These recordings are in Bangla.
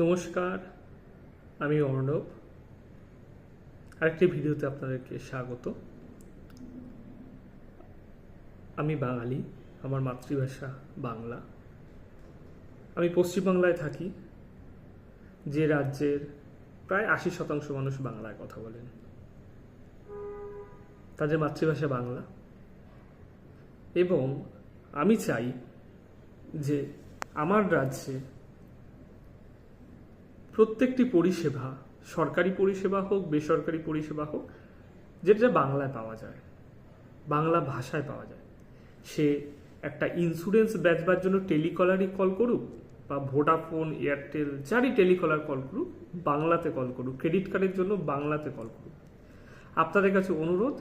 নমস্কার, আমি অর্ণব। আরেকটি ভিডিওতে আপনাদেরকে স্বাগত। আমি বাঙালি, আমার মাতৃভাষা বাংলা। আমি পশ্চিমবাংলায় থাকি, যে রাজ্যের প্রায় ৮০% মানুষ বাংলায় কথা বলেন। তাদের মাতৃভাষা বাংলা, এবং আমি চাই যে আমার রাজ্যে প্রত্যেকটি পরিষেবা, সরকারি পরিষেবা হোক, বেসরকারি পরিষেবা হোক, যেটা বাংলায় পাওয়া যায়, বাংলা ভাষায় পাওয়া যায়। সে একটা ইন্স্যুরেন্স বেচবার জন্য টেলিকলারই কল করুক, বা ভোডাফোন, এয়ারটেল, যারই টেলিকলার কল করুক, বাংলাতে কল করুক। ক্রেডিট কার্ডের জন্য বাংলাতে কল করুক। আপনাদের কাছে অনুরোধ,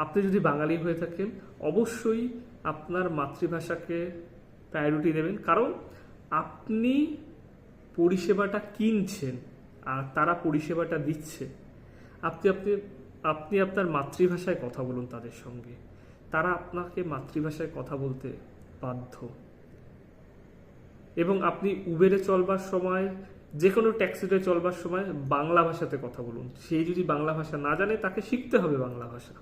আপনি যদি বাঙালি হয়ে থাকেন, অবশ্যই আপনার মাতৃভাষাকে প্রায়োরিটি দেবেন, কারণ আপনি পরিষেবাটা কিনছেন আর তারা পরিষেবাটা দিচ্ছে। আপনি আপনি আপনি আপনার মাতৃভাষায় কথা বলুন তাদের সঙ্গে, তারা আপনাকে মাতৃভাষায় কথা বলতে বাধ্য। এবং আপনি উবেরে চলবার সময়, যে কোনো ট্যাক্সিতে চলবার সময় বাংলা ভাষাতে কথা বলুন। সে যদি বাংলা ভাষা না জানে, তাকে শিখতে হবে বাংলা ভাষা,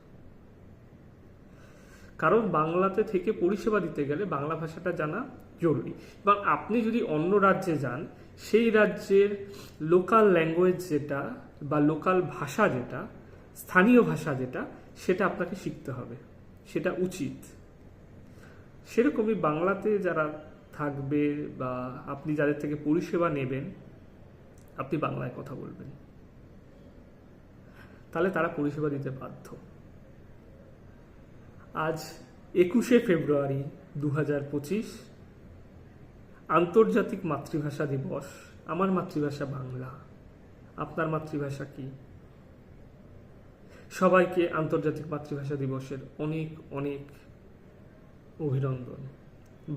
কারণ বাংলাতে থেকে পরিষেবা দিতে গেলে বাংলা ভাষাটা জানা জরুরি। এবং আপনি যদি অন্য রাজ্যে যান, সেই রাজ্যের লোকাল ল্যাঙ্গুয়েজ যেটা, বা লোকাল ভাষা যেটা, স্থানীয় ভাষা যেটা, সেটা আপনাকে শিখতে হবে, সেটা উচিত। সেরকমই বাংলাতে যারা থাকবে, বা আপনি যাদের থেকে পরিষেবা নেবেন, আপনি বাংলায় কথা বলবেন, তাহলে তারা পরিষেবা দিতে বাধ্য। আজ ২১শে ফেব্রুয়ারি ২০২৫, আন্তর্জাতিক মাতৃভাষা দিবস। আমার মাতৃভাষা বাংলা, আপনার মাতৃভাষা কি? সবাইকে আন্তর্জাতিক মাতৃভাষা দিবসের অনেক অনেক অভিনন্দন।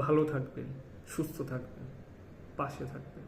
ভালো থাকবেন, সুস্থ থাকবেন, পাশে থাকবেন।